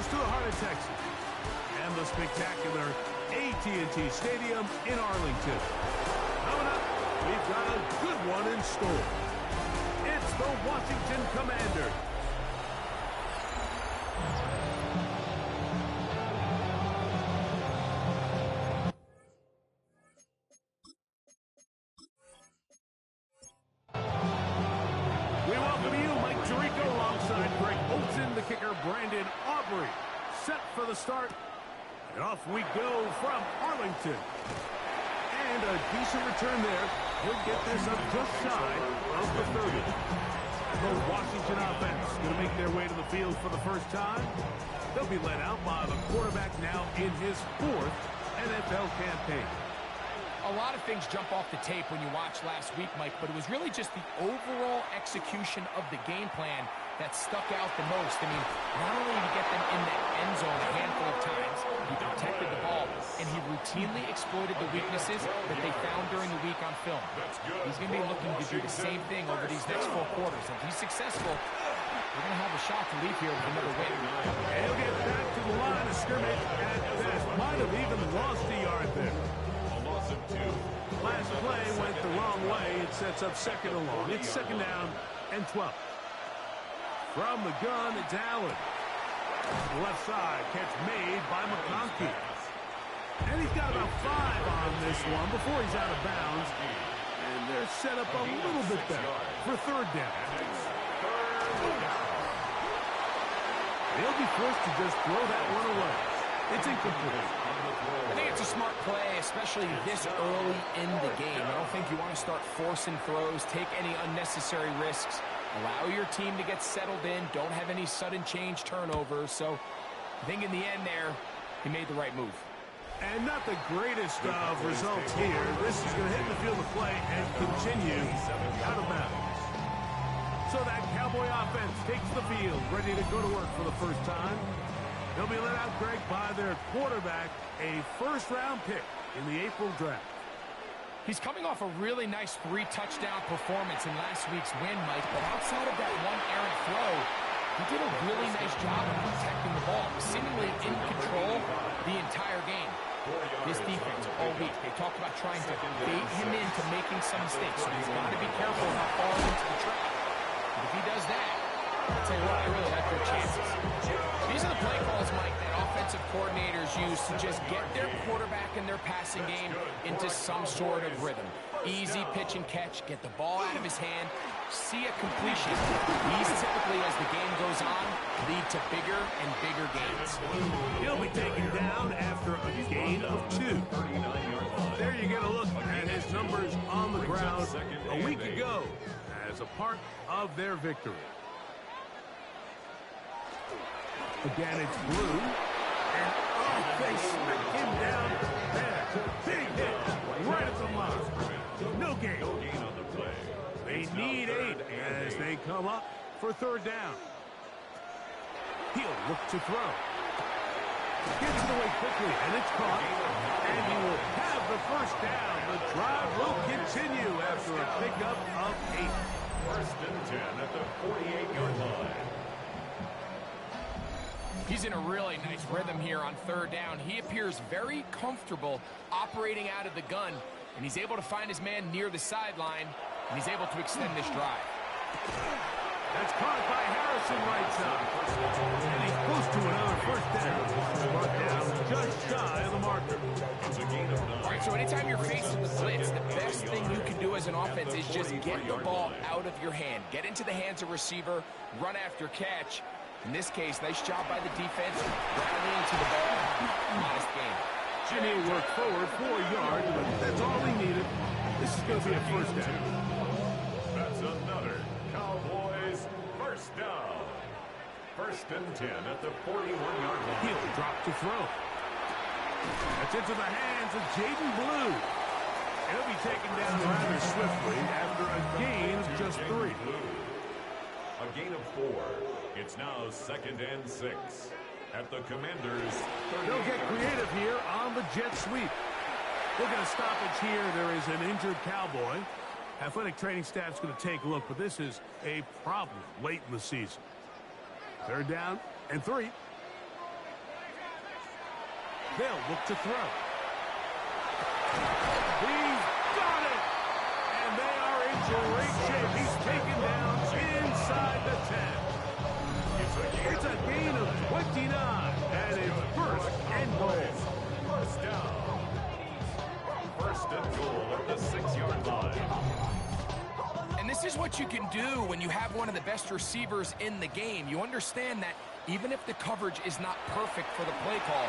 goes to the heart of Texas and the spectacular AT&T Stadium in Arlington. Coming up, we've got a good one in store. It's the Washington Commanders. Set for the start, and off we go from Arlington. And a decent return there. He'll get this up just shy of the 30. The Washington offense going to make their way to the field for the first time. They'll be led out by the quarterback now in his 4th NFL campaign. A lot of things jump off the tape when you watch last week, Mike, but it was really just the overall execution of the game plan that stuck out the most. I mean, not only did he get them in the end zone a handful of times, he protected the ball, and he routinely exploited the weaknesses that they found during the week on film. He's going to be looking to do the same thing over these next 4 quarters. If he's successful, we're going to have a shot to leave here with another win. And he'll get back to the line of scrimmage at best. Might have even lost a yard there. Last play went the wrong way. It sets up 2nd and long. It's 2nd down and 12. From the gun, it's Allen. Left side, catch made by McConkey. And he's got about 5 on this one before he's out of bounds. And they're set up a little bit better for 3rd down. They'll be forced to just throw that one away. It's incomplete. I think it's a smart play, especially this early in the game. I don't think you want to start forcing throws, take any unnecessary risks. Allow your team to get settled in. Don't have any sudden change turnovers. So I think in the end there, he made the right move. And not the greatest of results here. This is going to hit the field of play and continue out of bounds. So that Cowboy offense takes the field, ready to go to work for the first time. They'll be let out, Greg, by their quarterback, a 1st-round pick in the April draft. He's coming off a really nice 3-touchdown performance in last week's win, Mike, but outside of that one errant throw, he did a really nice job of protecting the ball, seemingly in control the entire game. This defense all week, they talked about trying to bait him into making some mistakes, so he's got to be careful about falling into the trap. But if he does that, I'll tell you what, I really like their chances. These are the play calls, Mike, that offensive coordinators use to just get their quarterback and their passing game into some sort of rhythm. Easy pitch and catch, get the ball out of his hand, see a completion. These typically, as the game goes on, lead to bigger and bigger gains. He'll be taken down after a gain of 2. There you get a look at his numbers on the ground a week ago as a part of their victory. Again, it's Blue. And, they smack him down there. Big hit right at the mark. No gain on the play. They need 8 as they come up for 3rd down. He'll look to throw. Gets it away quickly, and it's caught. And he will have the 1st down. The drive will continue after a pickup of 8. 1st and 10 at the 48-yard line. He's in a really nice rhythm here on 3rd down. He appears very comfortable operating out of the gun, and he's able to find his man near the sideline, and he's able to extend this drive. That's caught by Harrison right side. And he's close to another 1st down. Brought down just shy of the marker. It's a gain of 9. All right, so anytime you're facing the blitz, the best thing you can do as an offense is just get the ball out of your hand. Get into the hands of receiver, run after catch. In this case, nice job by the defense, rallying to the ball. Modest gain. Jimmy worked forward 4 yards, but that's all he needed. This is going to be a 1st down. That's another Cowboys 1st down. 1st and 10 at the 41-yard line. He'll drop to throw. That's into the hands of Jaden Blue. He'll be taken down rather swiftly after a gain of just 3. A gain of 4. It's now 2nd and 6 at the Commanders. They'll get creative here on the jet sweep. We're going to stoppage here. There is an injured Cowboy. Athletic training staff's going to take a look, but this is a problem late in the season. 3rd down and 3. They'll look to throw. He's got it! And they are in great shape. He's taken down inside the 10. It's a gain of 29, and it's first and goal. First down. First and goal at the 6-yard line. And this is what you can do when you have one of the best receivers in the game. You understand that even if the coverage is not perfect for the play call,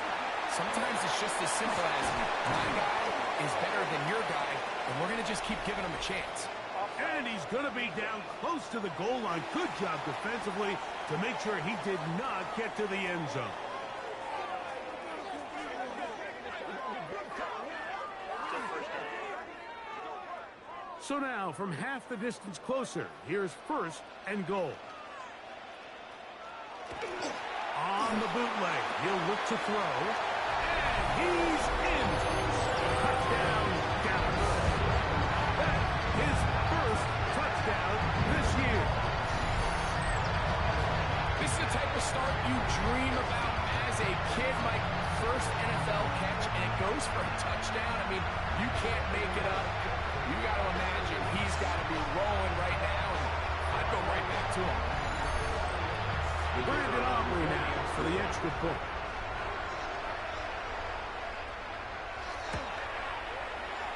sometimes it's just as simple as my guy is better than your guy, and we're going to just keep giving him a chance. And he's going to be down close to the goal line. Good job defensively to make sure he did not get to the end zone. So now, from half the distance closer, here's first and goal. On the bootleg, he'll look to throw. And he's in. Touchdown, Dallas. That's his first touchdown this year. This is the type of start you dream about as a kid, like first NFL catch, and it goes for a touchdown. I mean, you can't make it up. You got to imagine he's got to be rolling right now, and I'd go right back to him. Brandon Aubrey now for the extra point.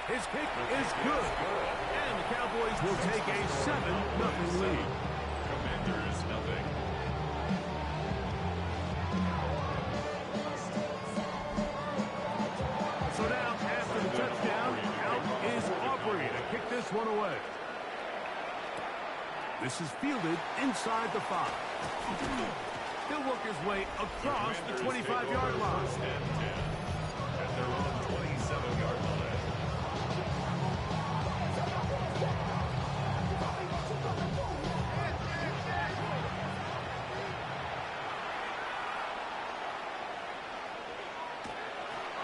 His kick is good. And the Cowboys will take a 7-0 lead. Commanders, nothing. So now, after the touchdown, out is Aubrey to kick this one away. This is fielded inside the 5. He'll work his way across the 25-yard line. First and 10 at their own 27-yard line.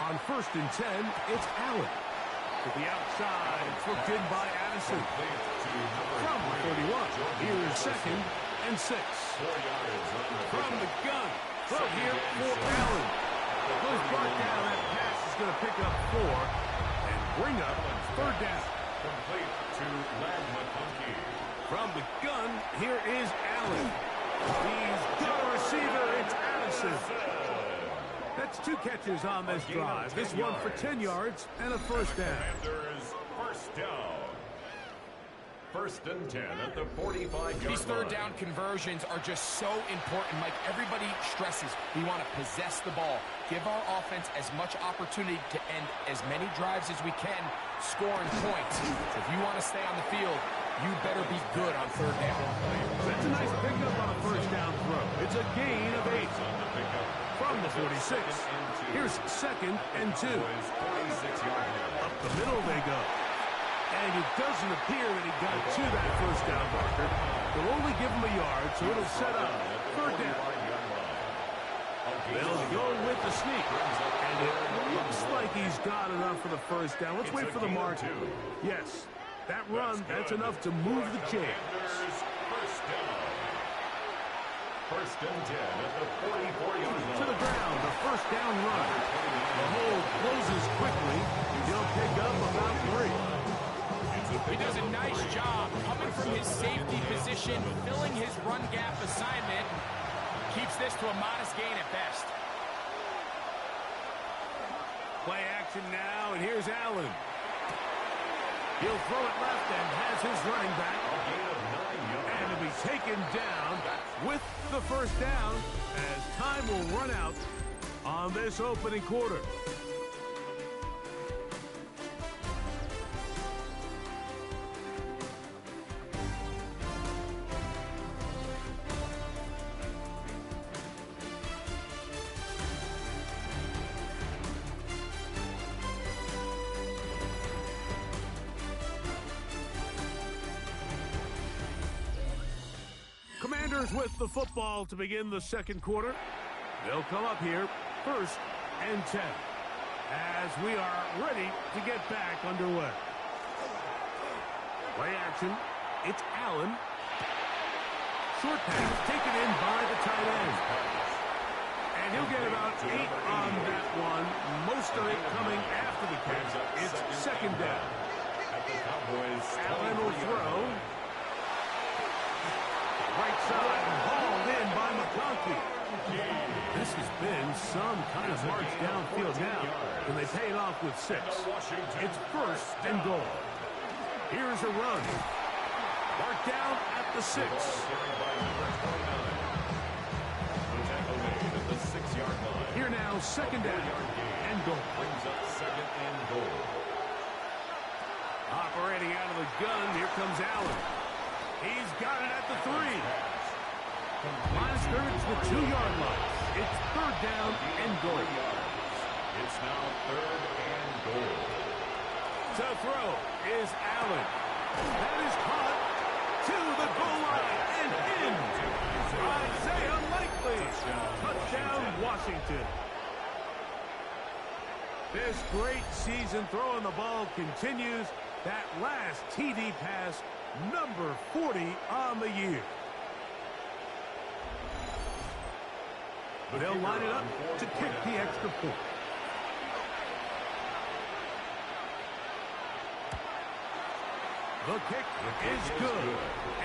On first and 10, it's Allen. To the outside, flipped in by Addison. From the 31, here's second and 6. 4 yards on the From the gun, throw here for Allen. Goes brought down, that pass is going to pick up 4 and bring up third down. complete to Lag McConkey. From the gun, here is Allen. He's got a receiver, it's Addison. That's 2 catches on this drive. This one for 10 yards and a first down. Commanders first down. First and 10 at the 45-yard line. These third down conversions are just so important. Like everybody stresses, we want to possess the ball. Give our offense as much opportunity to end as many drives as we can, scoring points. So if you want to stay on the field, you better be good on third down. That's a nice pickup on a first down throw. It's a gain of 8. From the 46, here's second and 2. 46-yard line. Up the middle they go. And it doesn't appear that he got to that first down marker. They'll only give him a yard, so it'll set up third down. They'll go with the sneak. And it looks like he's got enough for the first down. Let's wait for the marker. Yes, that run, that's enough to move the chains. First down. First and 10 at the 44-yard line. To the ground, the first down run. The hole closes quickly. He'll pick up about 3. He does a nice job coming from his safety position, filling his run gap assignment. Keeps this to a modest gain at best. Play action now, and here's Allen. He'll throw it left and has his running back. And he'll be taken down with the first down as time will run out on this opening quarter. Commanders with the football to begin the second quarter. They'll come up here first and 10 as we are ready to get back underway. Play action. It's Allen. Short pass taken in by the tight end. And he'll get about 8 on that one. Most of it coming after the catch. It's second down. Allen will throw. Right side, hauled in by McConkey. This has been some kind of march downfield now, and they pay it off with 6. It's first and goal. Here's a run. Mark down at the 6. Here now, second down and goal. Brings up second and goal. Operating out of the gun, here comes Allen. He's got it at the 3. Line of scrimmage, the 2-yard line. It's third down and goal. It's now third and goal. To throw is Allen. That is caught to the goal line and in. Isaiah Likely. Touchdown, Washington. This great season throwing the ball continues. That last TD pass, number 40 on the year. They'll line it up to kick the extra point. The kick is good.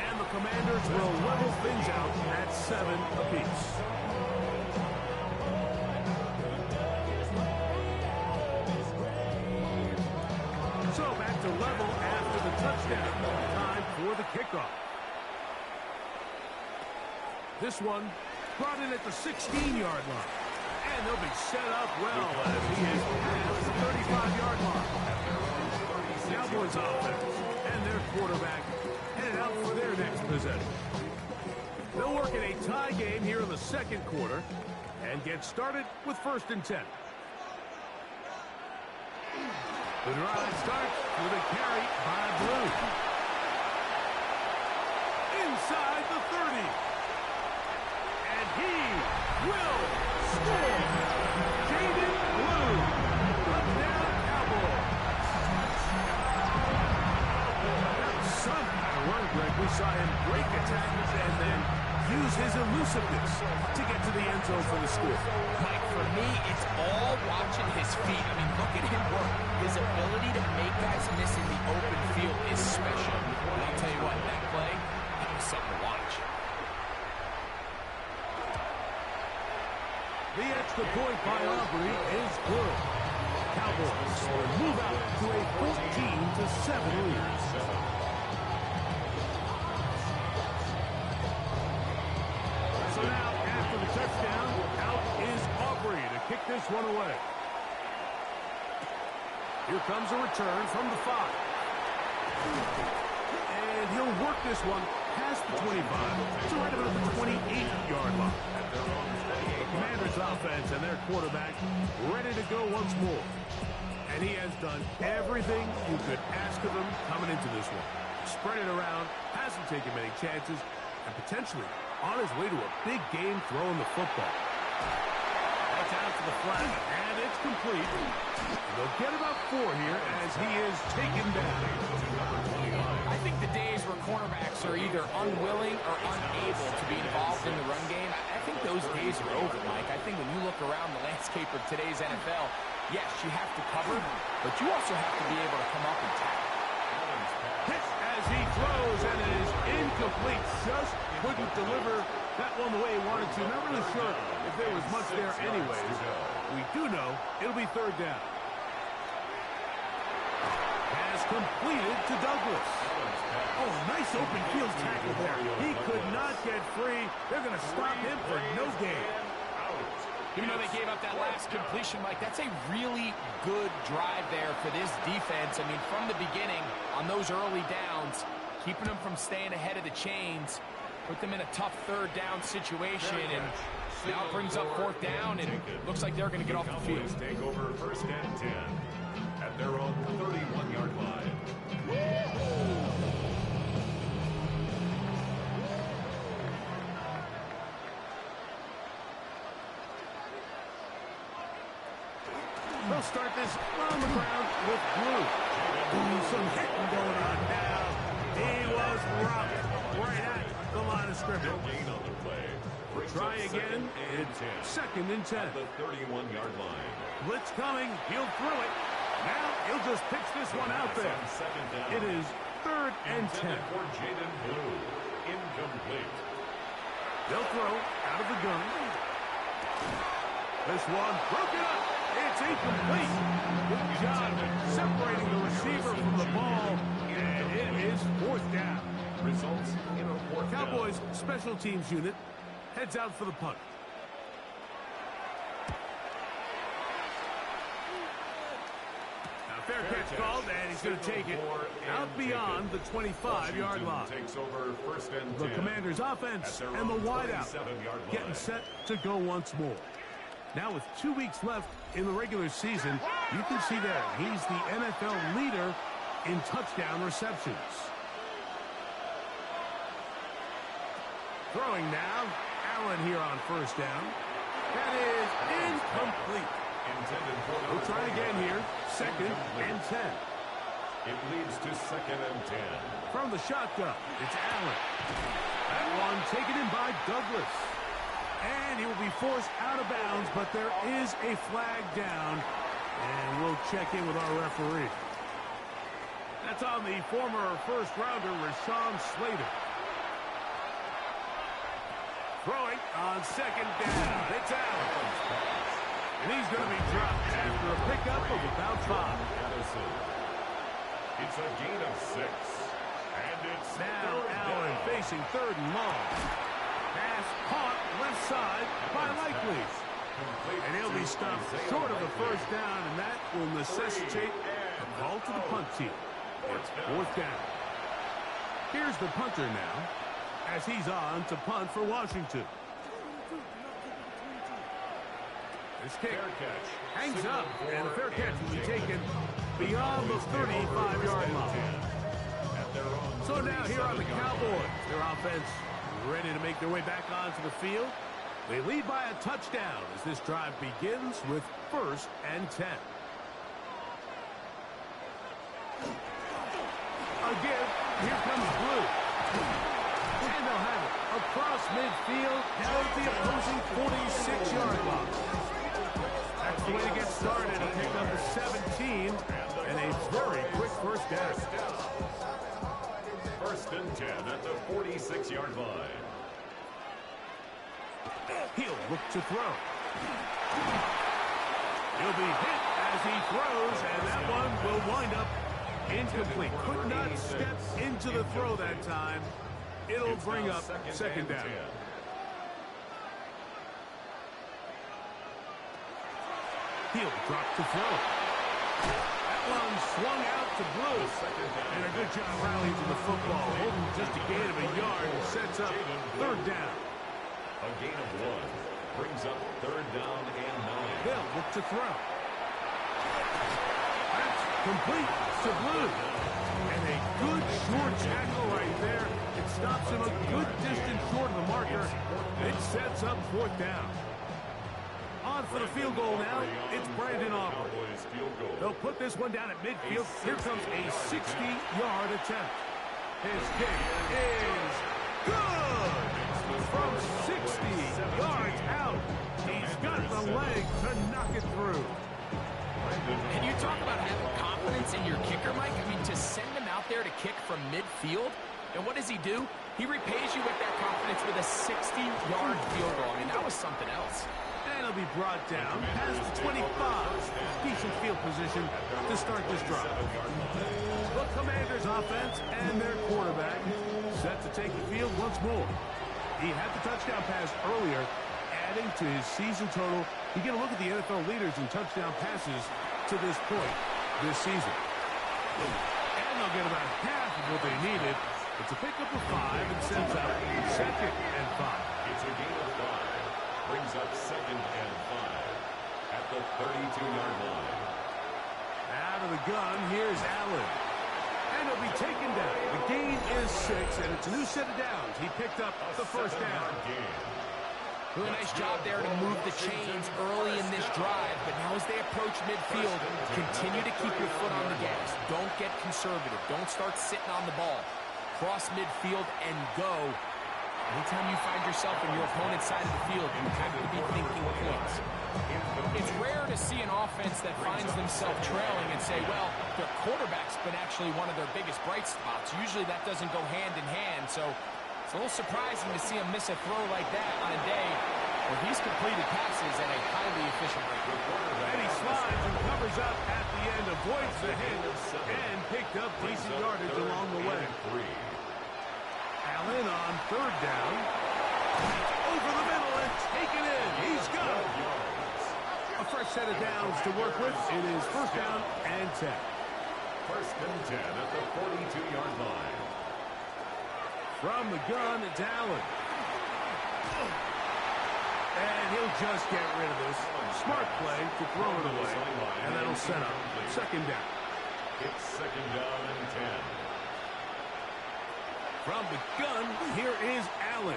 And the Commanders will level things out at 7 apiece. So back to level after the touchdown. Time for the kickoff. This one brought in at the 16-yard line. And they'll be set up well as he is past the 35-yard line. Cowboys offense and their quarterback headed out for their next possession. They'll work in a tie game here in the second quarter and get started with first and 10. The drive starts with a carry by Blue. Inside the 30. And he will score. Jaden Blue. Touchdown, Cowboys. That was some kind of run, Greg. We saw him break a tackle and then use his elusiveness to get to the end zone for the score. Mike, for me, it's all watching his feet. I mean, look at him work. His ability to make guys miss in the open field is special. And I'll tell you what, that play, that was something to watch. The extra point by Aubrey is good. Cowboys will move out to a 14-7 lead. So now, after the touchdown, out is Aubrey to kick this one away. Here comes a return from the 5. And he'll work this one past the 25 to right about the 28-yard line. Commanders offense and their quarterback ready to go once more. And he has done everything you could ask of him coming into this one. Spread it around, hasn't taken many chances, and potentially on his way to a big game throwing the football. That's out to the flat, and it's complete. They'll get about 4 here as he is taken down. I think the days where cornerbacks are either unwilling or unable to be involved in the run game, I think those days are over, Mike. I think when you look around the landscape of today's NFL, yes, you have to cover, but you also have to be able to come up and tackle. Hit as he throws, and it is incomplete. Just couldn't deliver that one the way he wanted to. Not really sure if there was much there anyways. We do know it'll be third down. Pass completed to Douglas. Oh, nice open field tackle there. He could not get free. They're going to stop him for no gain. Even though they gave up that last completion, Mike, that's a really good drive there for this defense. I mean, from the beginning, on those early downs, keeping them from staying ahead of the chains, put them in a tough third down situation, and now it brings up fourth down, and looks like they're going to get off the field. Take over first and 10 at their own 31-yard line. They'll start this on the ground with Blue. Ooh, some hitting going on now. He was rocked right at the line of scrimmage. No gain on the play. Brings Try up again. It's 2nd and 10. At the 31-yard line. Blitz coming. He'll throw it. Now he'll just pitch this one out there. Second down. It is 3rd and 10. For Jaden Blue. Incomplete. They'll throw out of the gun. This one broken up. It's incomplete. Good job separating the receiver from the ball. And it is 4th down. Results in a 4th down. Cowboys special teams unit heads out for the punt. Now fair catch called, and he's going to take it out beyond the 25-yard line. Takes over 1st and 10. The Commanders' offense and the wideout getting set to go once more. Now with 2 weeks left in the regular season, you can see there he's the NFL leader in touchdown receptions. Throwing now, Allen here on 1st down. That is incomplete. We'll try it again here. 2nd and 10. It leads to 2nd and 10. From the shotgun, it's Allen. That one taken in by Douglas. And he will be forced out of bounds, but there is a flag down. And we'll check in with our referee. That's on the former first-rounder, Rashawn Slater. Throwing on 2nd down. It's Allen. And he's going to be dropped after a pickup of about 5. It's a gain of 6. And it's now Allen facing 3rd and long. Pass caught left side by Likely. And he'll be stopped short of the 1st down, and that will necessitate a call to the punt team. It's 4th down. Here's the punter now, as he's on to punt for Washington. This kick hangs up, and the fair catch will be taken beyond the 35-yard line. So now here are the Cowboys. Their offense ready to make their way back onto the field. They lead by a touchdown as this drive begins with 1st and 10. Again, here comes Blue. And they'll have it across midfield down at the opposing 46-yard line. That's the way to get started and pick up the 17 and a very quick 1st down. 1st and 10 at the 46-yard line. He'll look to throw. He'll be hit as he throws, and that one will wind up incomplete. Could not step into the throw that time. It'll bring up 2nd down. He'll drop to throw. That one swung out to Blue. And a good job rallying to the football. Holding just a gain of a yard and sets up 3rd down. A gain of 1 brings up 3rd down and 9. They'll look to throw. That's complete to Blue. And a good short tackle right there. It stops him a good distance short of the marker. It sets up 4th down. On for the field goal now. It's Brandon Aubrey. They'll put this one down at midfield. Here comes a 60-yard attempt. His kick is good. From 60 yards out, he's got the leg to knock it through. And you talk about having confidence in your kicker, Mike. I mean, to send him out there to kick from midfield, and what does he do? He repays you with that confidence with a 60-yard field goal. I mean, that was something else. And he'll be brought down past the 25. Decent field position to start this drive. The Commanders' offense and their quarterback set to take the field once more. He had the touchdown pass earlier, adding to his season total. You get a look at the NFL leaders in touchdown passes to this point this season. And they'll get about half of what they needed. It's a pickup of 5 and sends out 2nd and 5. It's a gain of 5. Brings up 2nd and 5 at the 32-yard line. Out of the gun, here's Allen. And he'll be taken down. The gain is 6, and it's a new set of downs. He picked up the 1st down. Really nice job there to move the chains early in this drive, but now as they approach midfield, continue to keep your foot on the gas. Don't get conservative. Don't start sitting on the ball. Cross midfield and go. Anytime you find yourself in your opponent's side of the field, you have to be thinking points. It's rare to see an offense that finds themselves trailing and say, well, their quarterback's been actually one of their biggest bright spots. Usually that doesn't go hand in hand, so it's a little surprising to see him miss a throw like that on a day where he's completed passes at a highly efficient rate. And he slides and covers up at the end, avoids the hit, and picked up decent yardage along the way. Allen on third down. Over the middle and taken in. He's got it. A fresh set of downs to work with. It is first down and 10. First and 10 at the 42-yard line. From the gun, it's Allen. And he'll just get rid of this. Smart play to throw it away. And that'll set up second down. It's second down and 10. From the gun, here is Allen.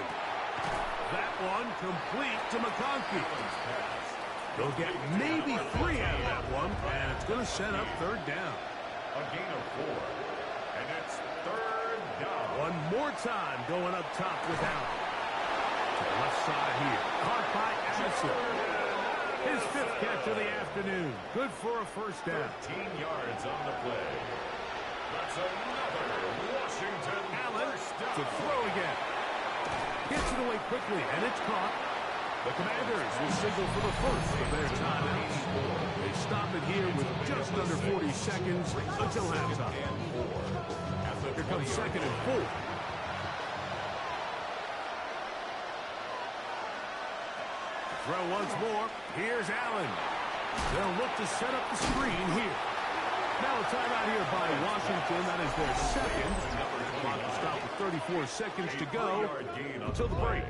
That one complete to McConkey. They'll get maybe 3 out of that one, and it's going to set up third down. A gain of 4, and it's third down. One more time going up top with Allen. To the left side here. Caught by Addison. His 5th catch of the afternoon. Good for a first down. 13 yards on the play. That's another Washington Allen first down. to throw again. Gets it away quickly, and it's caught. The Commanders will signal for the first of their timeouts. They stop it here with just under 40 seconds until halftime. Here comes second and 4. Throw once more. Here's Allen. They'll look to set up the screen here. Now a timeout here by Washington. That is their second. Clock will stop with 34 seconds to go until the break.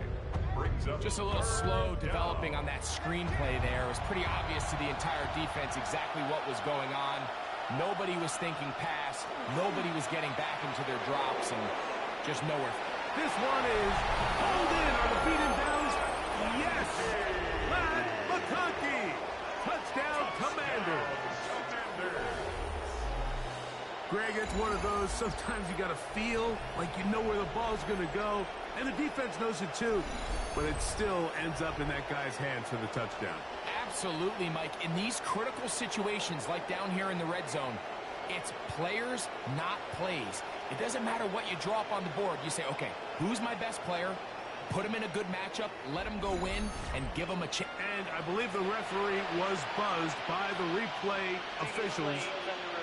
Just a little slow developing on that screenplay there. It was pretty obvious to the entire defense exactly what was going on. Nobody was thinking pass. Nobody was getting back into their drops, and just nowhere. This one is pulled in. Are the feet in bounds? Yes! Matt McConkey! Touchdown, Commanders! Greg, it's one of those, sometimes you got to feel like you know where the ball's going to go, and the defense knows it too, but it still ends up in that guy's hands for the touchdown. Absolutely, Mike. In these critical situations, like down here in the red zone, it's players, not plays. It doesn't matter what you draw up on the board. You say, okay, who's my best player? Put him in a good matchup, let him go win, and give him a chance. And I believe the referee was buzzed by the replay officials,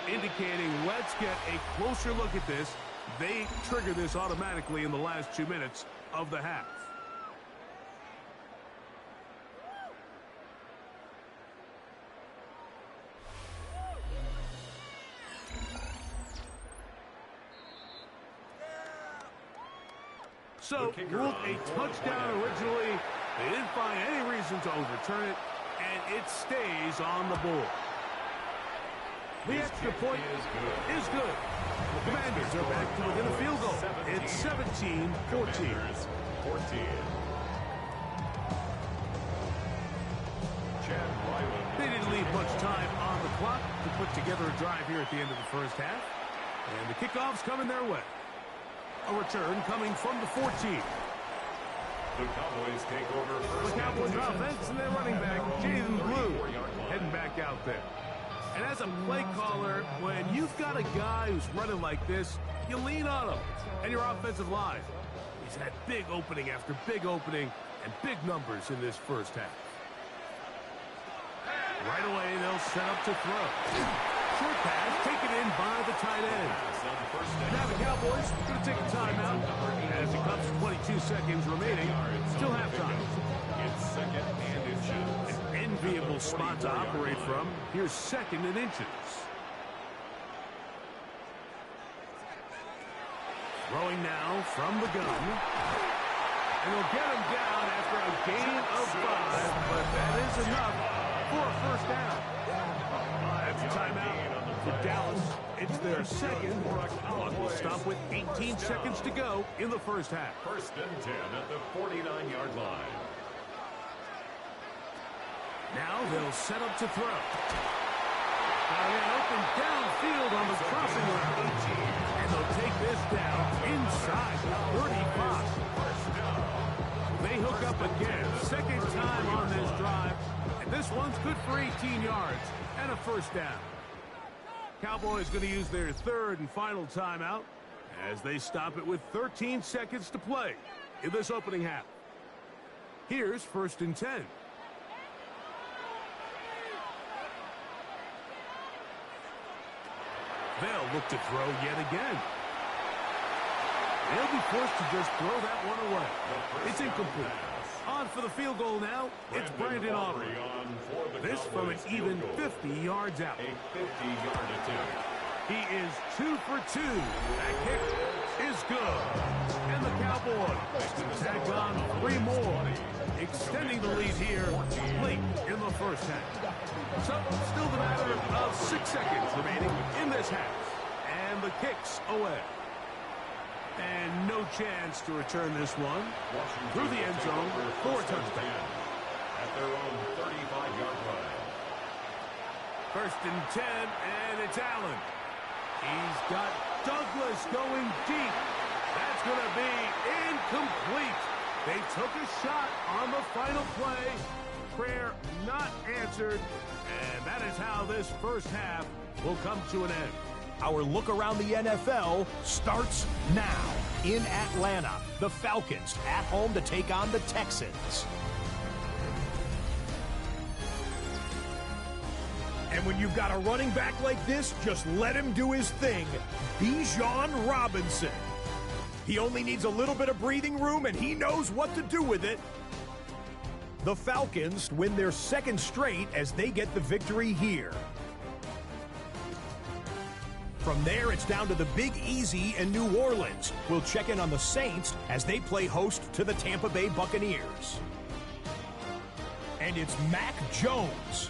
indicating let's get a closer look at this. They trigger this automatically in the last 2 minutes of the half. So, ruled a touchdown originally. They didn't find any reason to overturn it, and it stays on the board. The extra point is good. The Commanders are back to within a field goal. It's 17-14. They didn't leave much time on the clock to put together a drive here at the end of the first half. And the kickoff's coming their way. A return coming from the 14. The Cowboys take over first. The Cowboys offense and their running back, Jaden Blue, heading back out there. And as a play caller, when you've got a guy who's running like this, you lean on him. And your offensive line, he's had big opening after big opening and big numbers in this first half. Right away, they'll set up to throw. Short pass taken in by the tight end. Now the Cowboys are going to take a timeout as it comes to 22 seconds remaining till halftime. It's second and inches. An enviable spot to operate from. Here's second and inches. Throwing now from the gun. And they'll get him down after a gain of 5, but that is enough for a first down. That's a timeout for Dallas. It's their second. Clock will stop with 18 seconds to go in the first half. First and 10 at the 49-yard line. Now they'll set up to throw. An open downfield on the crossing route. And they'll take this down inside the 35. They hook up again. Second time on this drive. And this one's good for 18 yards and a first down. Cowboys going to use their third and final timeout as they stop it with 13 seconds to play in this opening half. Here's 1st and 10. They'll look to throw yet again. They'll be forced to just throw that one away. It's incomplete. On for the field goal now. It's Brandon Aubrey. This from an even 50 yards out. A 50-yard attempt. He is 2 for 2. That kick is good. And the Cowboys tag on 3 more, extending the lead here late in the first half. So still the matter of 6 seconds remaining in this half. And the kick's away. And no chance to return this one through the end zone for a touchdown. At their own 35-yard line. 1st and 10, and it's Allen. He's got Douglas going deep. That's going to be incomplete. They took a shot on the final play. Prayer not answered. And that is how this first half will come to an end. Our look around the NFL starts now. In Atlanta, the Falcons at home to take on the Texans. And when you've got a running back like this, just let him do his thing. Bijan Robinson. He only needs a little bit of breathing room, and he knows what to do with it. The Falcons win their 2nd straight as they get the victory here. From there, it's down to the Big Easy in New Orleans. We'll check in on the Saints as they play host to the Tampa Bay Buccaneers. And it's Mac Jones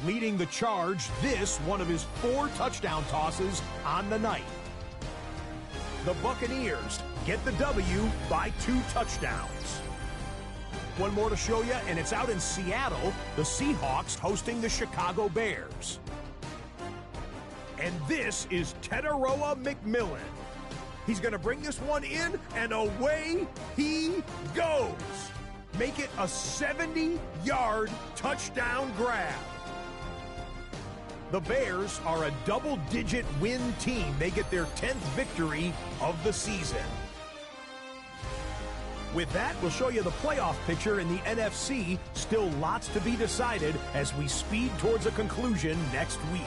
leading the charge, this one of his 4 touchdown tosses on the night. The Buccaneers get the W by 2 touchdowns. One more to show you, and it's out in Seattle, the Seahawks hosting the Chicago Bears. And this is Teteroa McMillan. He's going to bring this one in, and away he goes. Make it a 70-yard touchdown grab. The Bears are a double-digit win team. They get their 10th victory of the season. With that, we'll show you the playoff picture in the NFC. Still lots to be decided as we speed towards a conclusion next week.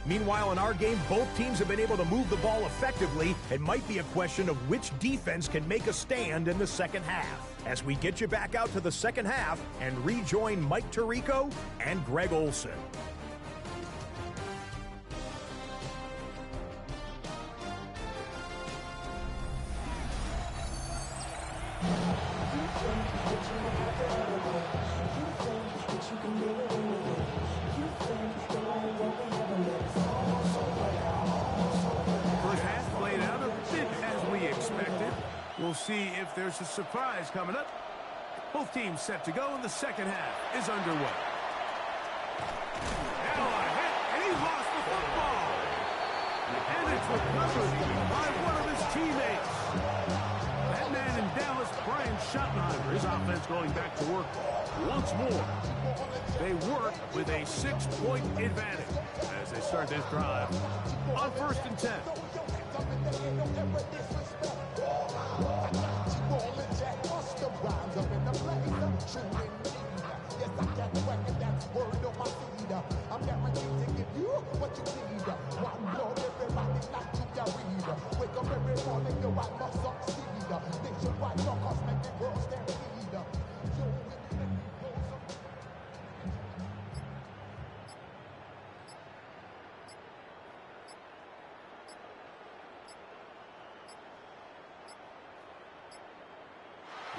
Meanwhile, in our game, both teams have been able to move the ball effectively. It might be a question of which defense can make a stand in the second half. As we get you back out to the second half and rejoin Mike Tirico and Greg Olson. We'll see if there's a surprise coming up. Both teams set to go, and the second half is underway. Now a hit, and he lost the football. And it's recovered by one of his teammates. That man in Dallas, Brian Schottenheimer, his offense going back to work once more. They work with a 6-point advantage as they start this drive on 1st and 10.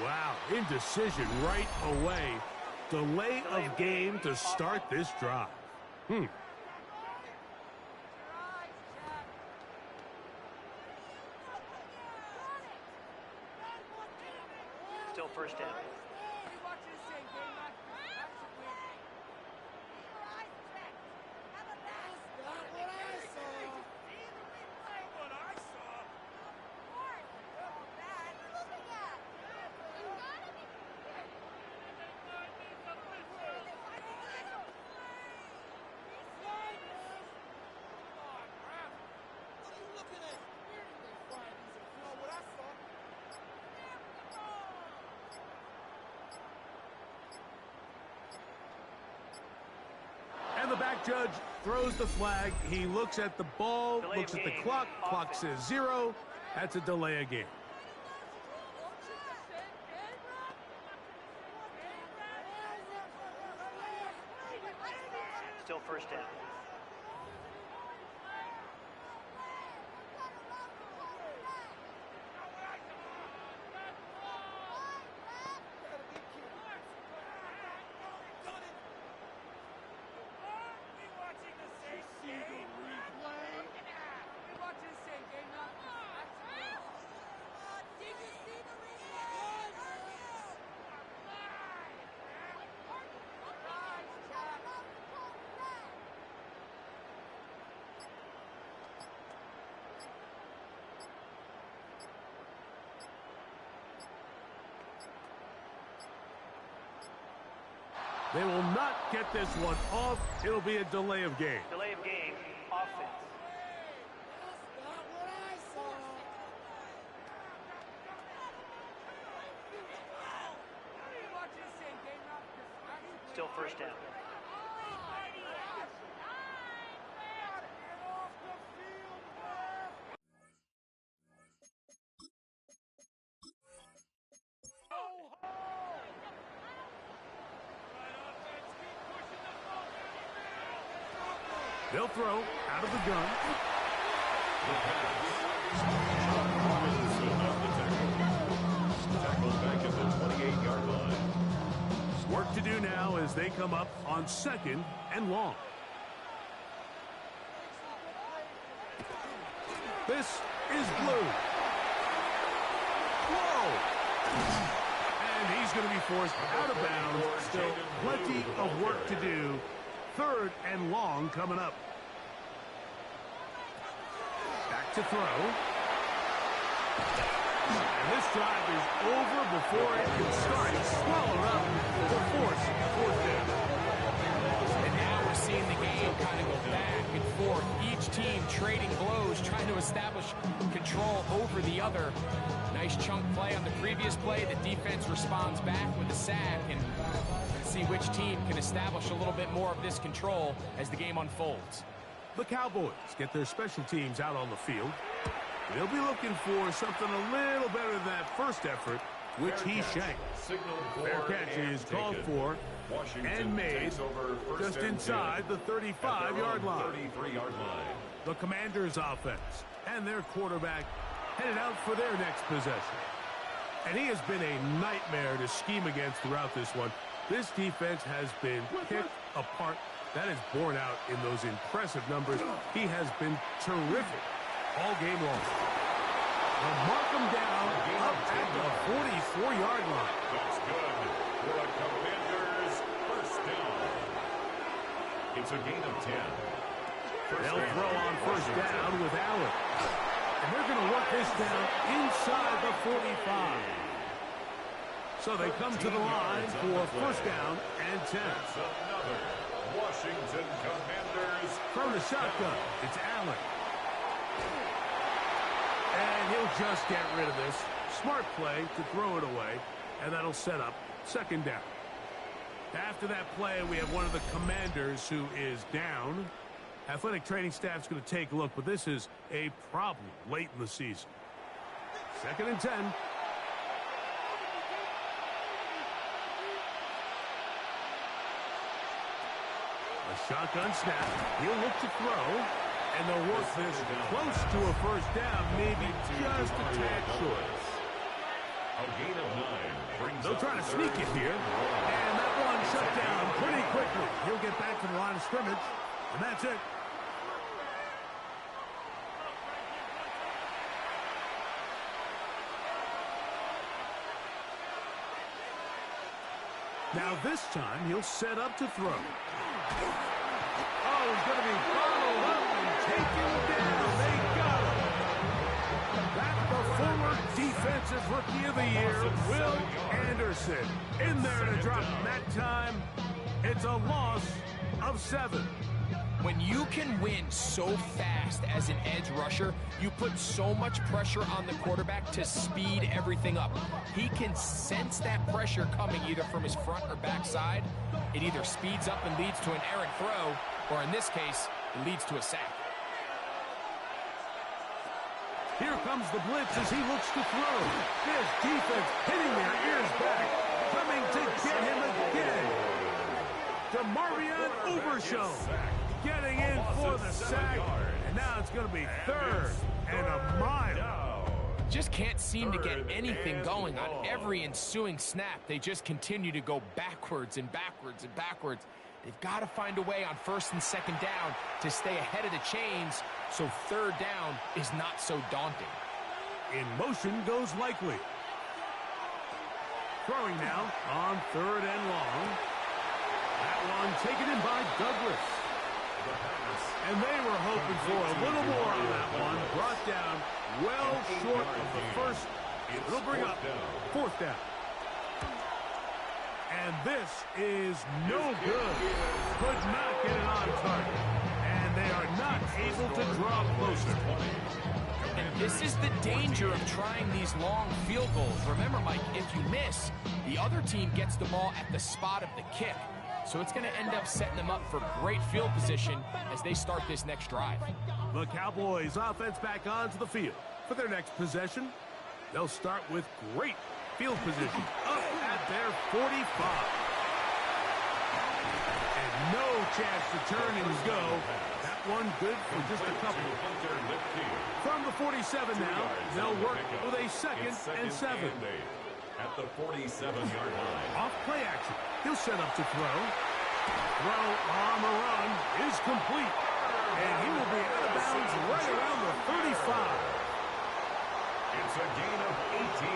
Wow, indecision right away. Delay of game to start this drive. Still first down. And the back judge throws the flag. He looks at the ball, Delay looks of at the game. clock. Clock Offense. says 0. That's a delay of game. Still first down. They will not get this one off. It'll be a delay of game. Delay of game. Offense. Still first down. They'll throw out of the gun. Tackled back at the 28-yard line. Work to do now as they come up on 2nd and long. This is blue. Whoa! And he's going to be forced out of bounds. Still plenty of work to do. 3rd and long coming up. Back to throw. And this drive is over before it can start. Swallowed up to force 4th down. And now we're seeing the game kind of go back and forth. Each team trading blows, trying to establish control over the other. Nice chunk play on the previous play. The defense responds back with a sack, and let's see which team can establish a little bit more of this control as the game unfolds. The Cowboys get their special teams out on the field. They'll be looking for something a little better than that first effort, which he shanked. Fair catch is called for and made just inside the 35-yard line. 33-yard line. The Commanders' offense and their quarterback headed out for their next possession. And he has been a nightmare to scheme against throughout this one. This defense has been picked apart. That is borne out in those impressive numbers. He has been terrific all game long. They'll mark him down up at the 44-yard line. That's good for the Commanders. First down. It's a gain of 10. They'll throw on first down with Allen. And they're going to work this down inside the 45. So they come to the line for first down and 10. That's another Washington Commanders. From the shotgun, it's Allen. And he'll just get rid of this. Smart play to throw it away, and that'll set up 2nd down. After that play, we have one of the Commanders who is down. Athletic training staff's going to take a look, but this is a problem late in the season. 2nd and 10. A shotgun snap. He'll look to throw, and they'll work this close to a first down, maybe just a tad short. A gain of 9 brings They'll try to sneak it here, and that one shut down pretty quickly. He'll get back to the line of scrimmage, and that's it. Now this time, he'll set up to throw. Oh, he's going to be followed up and taken down. They got him. Back the former Defensive Rookie of the Year, Will Anderson. In there to drop him that time. It's a loss of 7. When you can win so fast as an edge rusher, you put so much pressure on the quarterback to speed everything up. He can sense that pressure coming either from his front or back side. It either speeds up and leads to an errant throw, or in this case, it leads to a sack. Here comes the blitz as he looks to throw. This defense hitting their ears back, coming to get him again. DeMarvion Overshown getting in for the sack, and now it's going to be 3rd and a mile. Just can't seem to get anything going on every ensuing snap. They just continue to go backwards and backwards and backwards. They've got to find a way on 1st and 2nd down to stay ahead of the chains, so 3rd down is not so daunting. In motion goes Likely. Throwing now on 3rd and long. That one taken in by Douglas. And they were hoping for a little more on that one. Brought down well short of the first. It'll bring up 4th down. And this is no good. Could not get it on target. And they are not able to draw closer. And this is the danger of trying these long field goals. Remember, Mike, if you miss, the other team gets the ball at the spot of the kick. So it's going to end up setting them up for great field position as they start this next drive. The Cowboys offense back onto the field for their next possession. They'll start with great field position up at their 45. And no chance to turn and go. That one good for just a couple. From the 47 now, they'll work with a 2nd and 7. At the 47-yard line. Off play action. He'll set up to throw. Throw on the run is complete. And he will be out of bounds right around the 35. It's a gain of 18.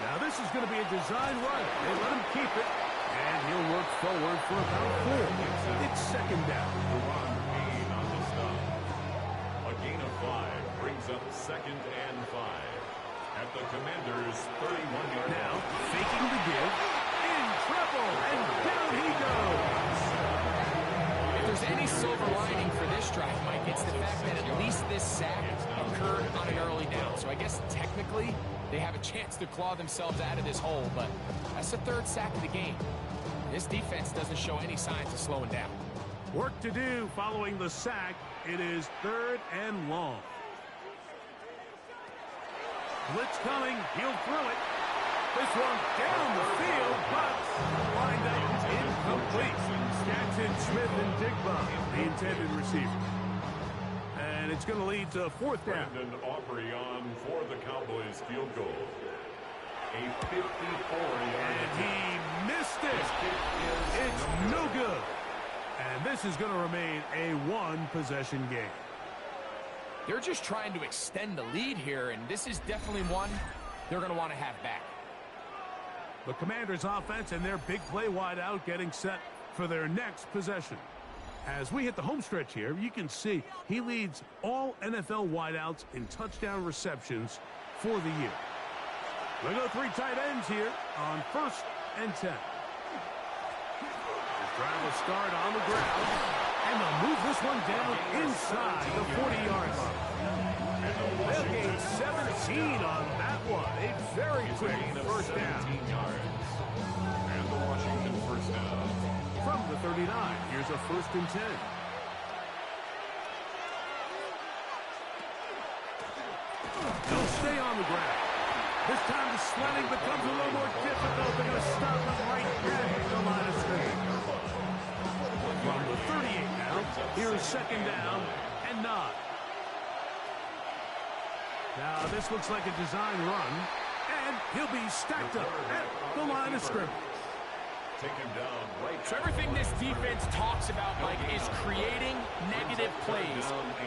Now this is going to be a design run. They let him keep it. And he'll work forward for about 4. It's 2nd down. The run gain on the stop. A gain of 5 brings up 2nd and 5. At the Commanders' 31-yard line. Now, faking the give. In trouble, and down he goes. If there's any silver lining for this drive, Mike, it's the fact that at least this sack occurred on an early down. So I guess technically they have a chance to claw themselves out of this hole, but that's the 3rd sack of the game. This defense doesn't show any signs of slowing down. Work to do following the sack. It is 3rd and long. Blitz coming. He'll throw it. This one down the field, but lined up incomplete. Jackson, Smith, and Digba, the intended receiver. And it's going to lead to 4th down. Brandon Aubrey on for the Cowboys field goal. A 54-yard. And he missed it. It's no good. And this is going to remain a 1-possession game. They're just trying to extend the lead here, and this is definitely one they're going to want to have back. The Commanders' offense and their big play wideout getting set for their next possession. As we hit the home stretch here, you can see he leads all NFL wideouts in touchdown receptions for the year. We'll go 3 tight ends here on 1st and 10. This drive will start on the ground. And they'll move this one down inside the 40-yard line. They'll gain 17 on that one. A very quick 1st down. And the Washington 1st down. From the 39, here's a 1st and 10. They'll stay on the ground. This time the sledding becomes a little more difficult. They're going to stop them right at the line of scrimmage. From the 38 now, here's 2nd down and 9. Now this looks like a design run, and he'll be stacked up at the line of scrimmage. Taken down right. So everything this defense talks about, Mike, is creating negative plays.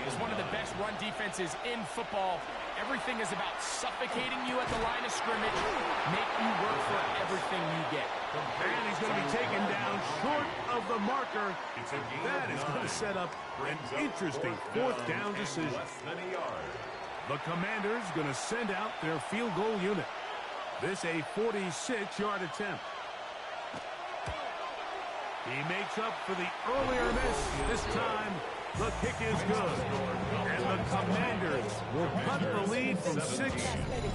It's one of the best run defenses in football. Everything is about suffocating you at the line of scrimmage, make you work for everything you get. And he's going to be taken down short of the marker. That is going to set up an interesting 4th down decision. The Commanders going to send out their field goal unit. This a 46-yard attempt. He makes up for the earlier miss. This time, the kick is good. And the Commanders will cut the lead from 6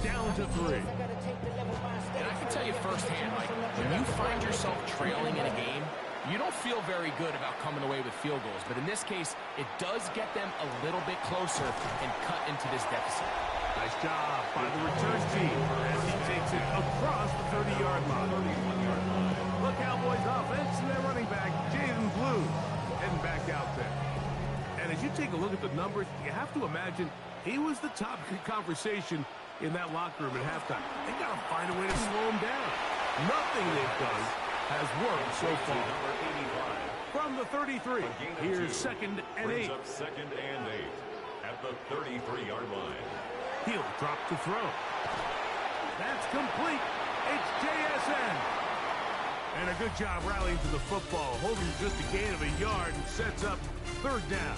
down to 3. And I can tell you firsthand, Mike, when you find yourself trailing in a game, you don't feel very good about coming away with field goals. But in this case, it does get them a little bit closer and cut into this deficit. Nice job by the return team as he takes it across the 30-yard line. The Cowboys offense and their running back, Demboyz, heading back out there. And as you take a look at the numbers, you have to imagine he was the topic of conversation in that locker room at halftime. They got to find a way to slow him down. Nothing they've done has worked so far. From the 33, here's 2nd and 8. Up 2nd and 8 at the 33-yard line. He'll drop to throw. That's complete. It's JSN. And a good job rallying to the football, holding just a gain of a yard and sets up 3rd down.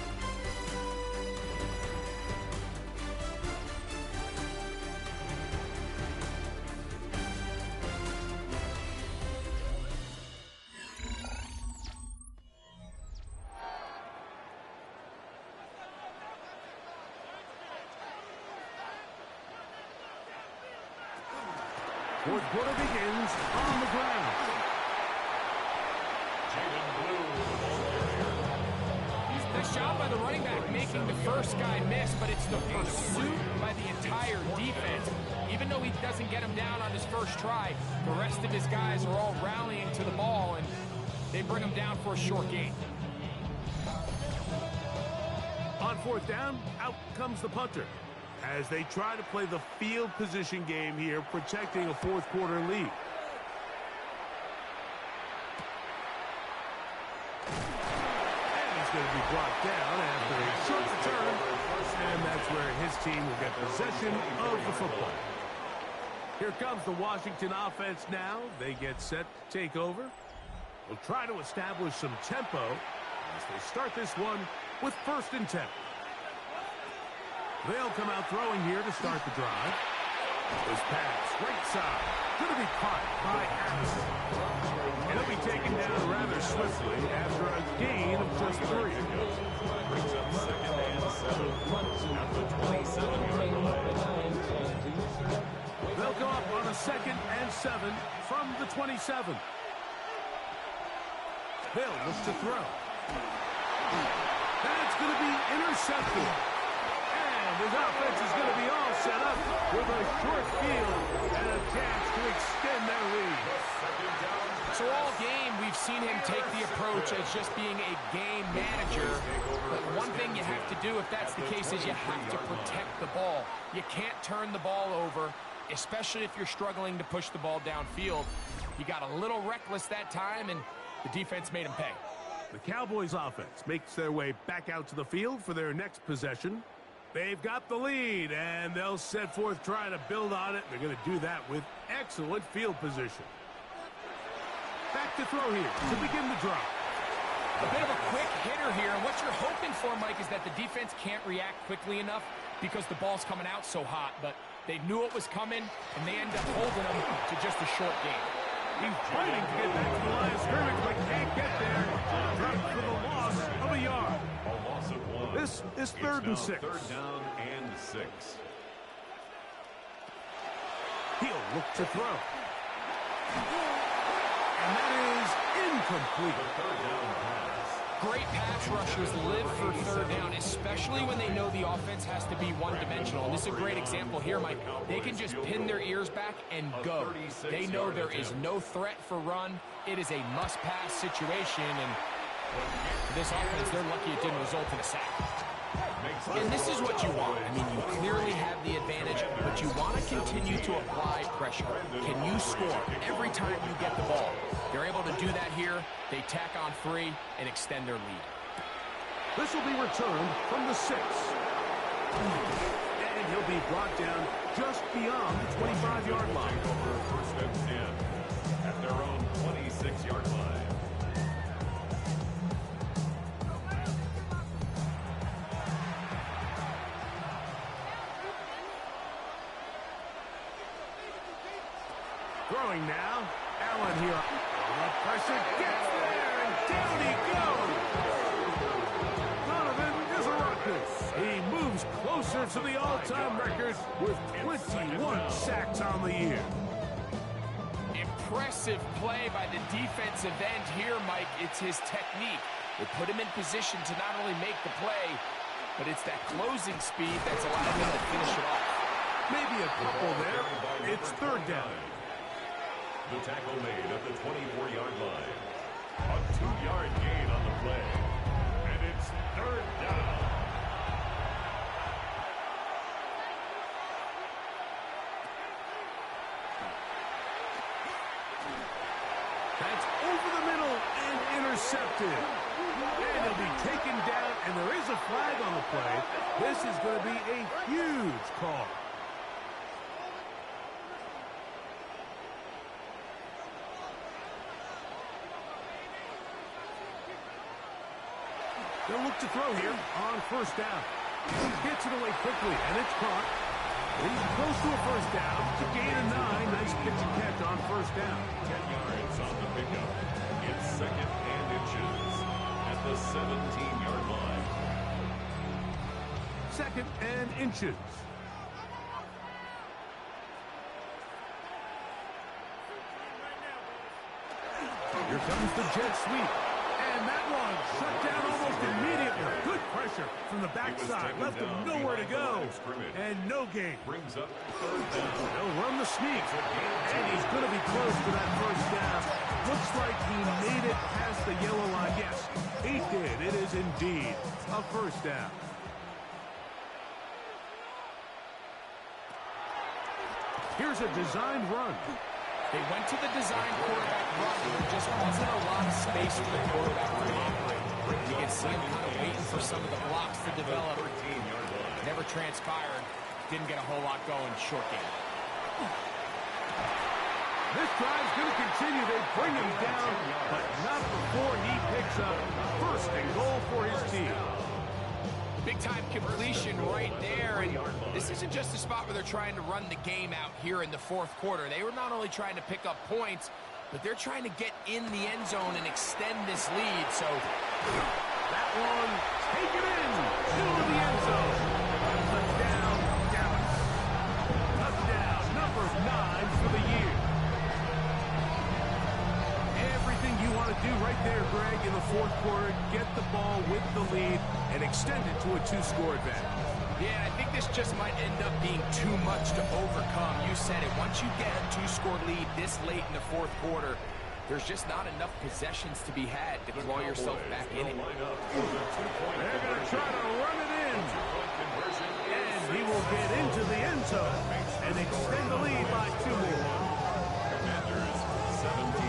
Fourth quarter begins on the ground. Nice job by the running back making the first guy miss, but it's the pursuit by the entire defense. Even though he doesn't get him down on his first try, the rest of his guys are all rallying to the ball, and they bring him down for a short gain. On 4th down, out comes the punter as they try to play the field position game here, protecting a 4th quarter lead. And he's going to be brought down after a short return, and that's where his team will get possession of the football. Here comes the Washington offense now. They get set to take over. They'll try to establish some tempo as they start this one with 1st and 10. They'll come out throwing here to start the drive. This pass, right side, going to be caught by Addison. And he'll be taken down rather swiftly after a gain of just 3. Brings up 2nd and 7 at the 27-yard line. They'll go up on a 2nd and 7 from the 27. Hill looks to throw. That's going to be intercepted. His offense is going to be all set up with a short field and a chance to extend their lead. So all game, we've seen him take the approach as just being a game manager. But one thing you have to do if that's the case is you have to protect the ball. You can't turn the ball over, especially if you're struggling to push the ball downfield. He got a little reckless that time, and the defense made him pay. The Cowboys offense makes their way back out to the field for their next possession. They've got the lead, and they'll set forth trying to build on it. They're going to do that with excellent field position. Back to throw here to begin the drive. A bit of a quick hitter here, and what you're hoping for, Mike, is that the defense can't react quickly enough because the ball's coming out so hot. But they knew it was coming, and they end up holding them to just a short game. He's fighting to get back to the line of scrimmage, but can't get there. Dropped for the loss of a yard. A loss of 1. This is 3rd and 6. 3rd down and 6. He'll look to throw. And that is incomplete. The 3rd down pass. Great pass rushers live for 3rd down, especially when they know the offense has to be one-dimensional. And this is a great example here, Mike. They can just pin their ears back and go. They know there is no threat for run. It is a must-pass situation, and for this offense, they're lucky it didn't result in a sack. And this is what you want. I mean, you clearly have the advantage, but you want to continue to apply pressure. Can you score every time you get the ball? They're able to do that here. They tack on 3 and extend their lead. This will be returned from the 6. And he'll be brought down just beyond the 25-yard line. Over 1st and 10 at their own 26-yard line. Throwing now. Allen here. The pressure gets there, and holds to the all-time record with 21 sacks on the year. Impressive play by the defensive end here, Mike. It's his technique. It put him in position to not only make the play, but it's that closing speed that's allowed him to finish it off. Maybe a couple there. It's third down. The tackle made at the 24-yard line. A 2-yard gain on the play. And it's third down. That's over the middle and intercepted. And he'll be taken down, and there is a flag on the play. This is going to be a huge call. They'll look to throw here on first down. He gets it away quickly, and it's caught. He's close to a first down. It's a gain of 9. Nice pitch and catch on first down. 10 yards on the pickup. It's second and inches at the 17-yard line. Second and inches. Here comes the jet sweep. And that one shut down almost immediately. Good pressure from the backside. Left him nowhere to go. And no gain. Brings up third down. They'll run the sneak. And he's going to be close to that first down. Looks like he made it past the yellow line. Yes, he did. It is indeed a first down. Here's a designed run. They went to the design quarterback run, and there just wasn't a lot of space for the quarterback to operate. You can see him kind of waiting for some of the blocks to develop. Never transpired. Didn't get a whole lot going. Short game. This drive's going to continue. They bring him down, but not before he picks up first and goal for his team. Big-time completion right there, and this isn't just a spot where they're trying to run the game out here in the fourth quarter. They were not only trying to pick up points, but they're trying to get in the end zone and extend this lead, so that one, take it in, middle of the end zone. Touchdown, Dallas. Touchdown, number 9 for the year. Everything you want to do right there, Greg, in the fourth quarter, get the ball with the lead and extend it to a 2-score advantage. Yeah, I think this just might end up being too much to overcome. You said it. Once you get a 2-score lead this late in the fourth quarter, there's just not enough possessions to be had to claw yourself back in it. They're going to try to run it in. And he will get into the end zone and extend the lead by 2 more. Commanders 17.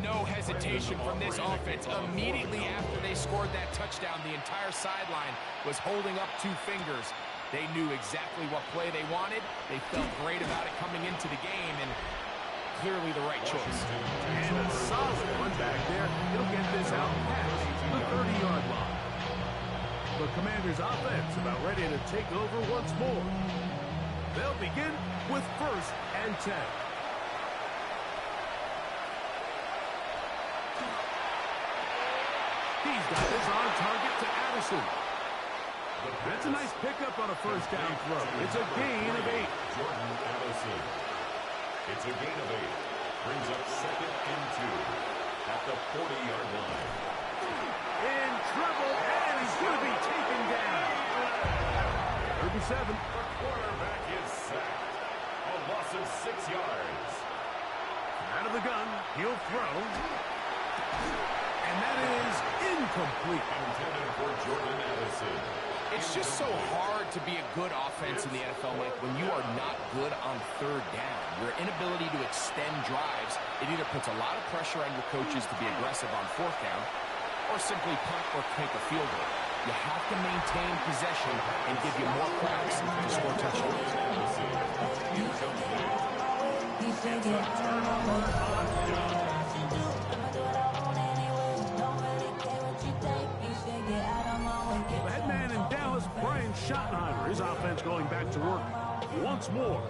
No hesitation from this offense. Immediately after they scored that touchdown, the entire sideline was holding up 2 fingers. They knew exactly what play they wanted. They felt great about it coming into the game, and clearly the right choice. And a solid one back there. He'll get this out past the 30-yard line. The Commanders' offense about ready to take over once more. They'll begin with first and 10. He's got this on target to Addison. That's a nice pickup on a first down throw. It's a gain of 8. Jordan Addison. It's a gain of 8. Brings up second and 2 at the 40-yard line. In trouble, and he's going to be taken down. 37. The quarterback is sacked. A loss of 6 yards. Out of the gun, he'll throw. And that is incomplete. Intended for Jordan Addison. It's just so hard to be a good offense in the NFL, Mike, when you are not good on third down. Your inability to extend drives, it either puts a lot of pressure on your coaches to be aggressive on fourth down, or or simply punt or kick a field goal. You have to maintain possession and give you more cracks to score touchdowns. The head man in Dallas, Brian Schottenheimer, his offense going back to work once more.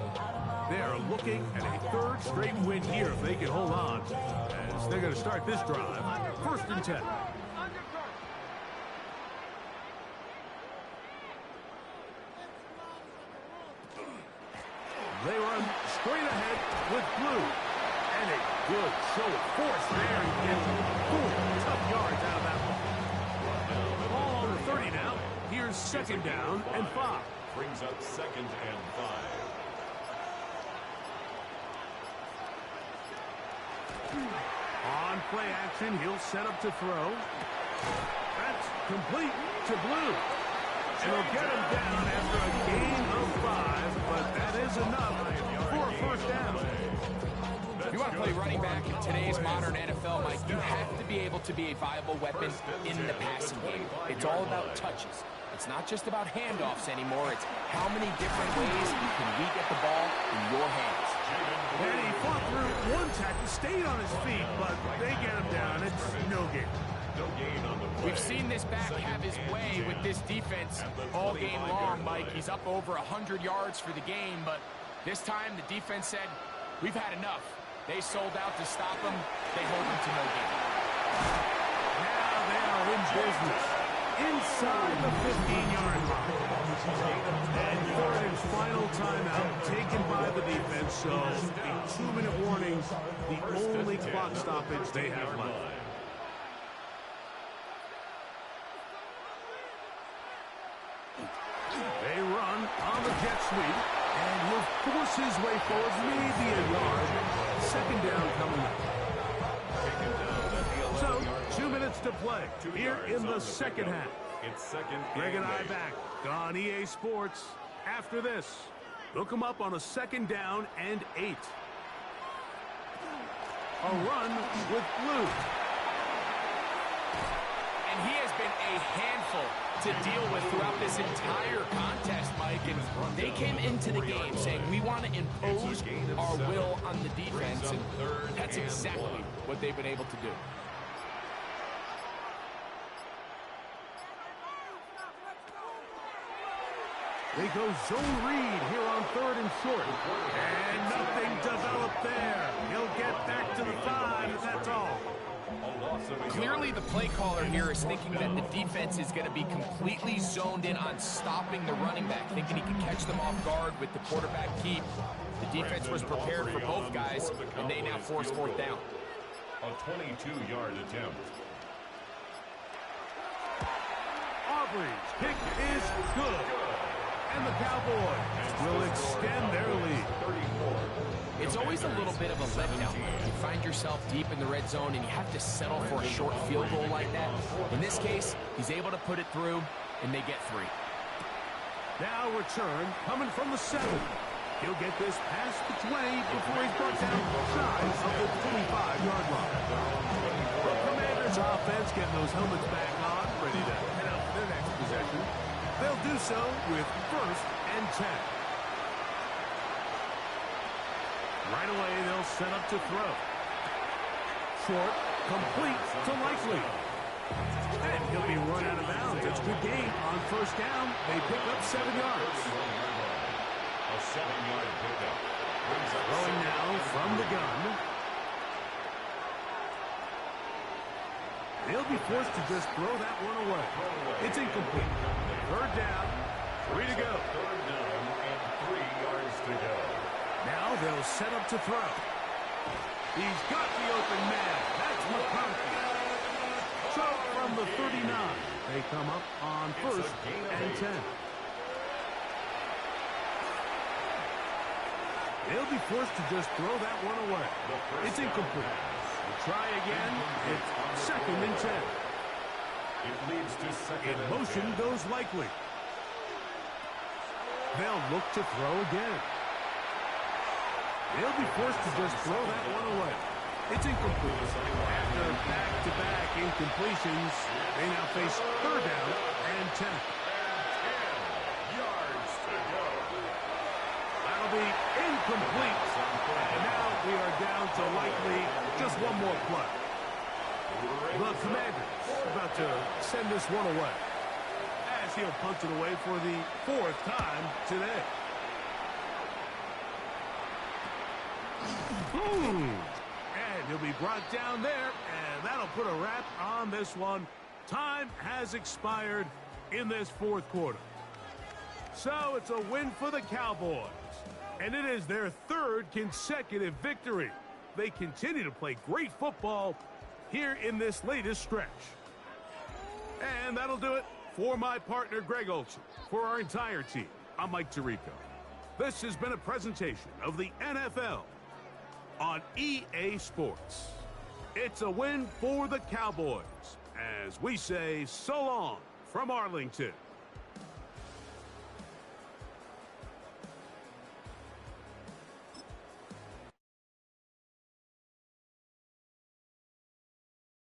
They are looking at a third straight win here if they can hold on, as they're going to start this drive. 1st and 10. They run straight ahead with Blue. And a good show of force there. He gets 4 tough yards out of that one. Ball on the 30 now. Here's 2nd down and 5. Brings up 2nd and 5. On play action, he'll set up to throw. That's complete to Blue. And he'll get him down after a gain of 5, but that is enough for a 1st down. If you want to play running back in today's modern NFL, Mike, you have to be able to be a viable weapon in the passing game. It's all about touches. It's not just about handoffs anymore. It's how many different ways can we get the ball in your hands. And he fought through one tackle, stayed on his feet, but they get him down. It's no gain. No gain on the play. We've seen this back have his way with this defense all game long, Mike. He's up over 100 yards for the game, but this time the defense said, we've had enough. They sold out to stop him. They hold him to no gain. Now they are in business inside the 15-yard line. And 3rd and final timeout taken by the defense, so a 2-minute warning, the only clock stoppage they have left. They run on the jet sweep, and he'll force his way forward, maybe a yard. 2nd down coming up. So, 2 minutes to play here in the 2nd half. It's 2nd Greg and I and 8. back on EA Sports. After this, look him up on a 2nd down and 8. A run with Blue. And he has been a handful to deal with throughout this entire contest, Mike. And they came into the game saying, we want to impose our will on the defense. And that's exactly what they've been able to do. They go zone read here on 3rd and short. And nothing developed there. He'll get back to the 5, and that's all. Clearly, the play caller here is thinking that the defense is going to be completely zoned in on stopping the running back, thinking he can catch them off guard with the quarterback keep. The defense was prepared for both guys, and they now force 4th down. A 22-yard attempt. Aubrey's kick is good. And the Cowboys will extend their lead. It's always a little bit of a letdown. You find yourself deep in the red zone and you have to settle for a short field goal like that. In this case, he's able to put it through, and they get 3. Now return coming from the 7. He'll get this past the 20 before he's brought down shy of the 25-yard line. The Commanders' offense getting those helmets back on, ready to head out for their next possession. They'll do so with 1st and 10. Right away, they'll set up to throw. Short, complete to Likely. And he'll be run out of bounds. It's a good gain on 1st down. They pick up 7 yards. A 7-yard pickup. Throwing now from the gun. They'll be forced to just throw that one away. It's incomplete. 3rd down. 3 to go. 3rd down and 3 yards to go. Now they'll set up to throw. He's got the open man. That's McCarthy. So from the 39, they come up on 1st and 10. They'll be forced to just throw that one away. It's incomplete. We'll try again. It's 2nd and 10. It leads to 2nd In and motion 10. goes Likely. They'll look to throw again. They'll be forced to just throw that one away. It's incomplete. After back-to-back incompletions, they now face third down and 10. 10 yards to go. That'll be incomplete. And now we are down to likely just one more play. The Commanders about to send this one away, as he'll punch it away for the fourth time today. And he'll be brought down there, and that'll put a wrap on this one. Time has expired in this fourth quarter. So it's a win for the Cowboys, and it is their third consecutive victory. They continue to play great football here in this latest stretch. And that'll do it for my partner, Greg Olson. For our entire team, I'm Mike Tirico. This has been a presentation of the NFL on EA Sports. It's a win for the Cowboys, as we say so long from Arlington.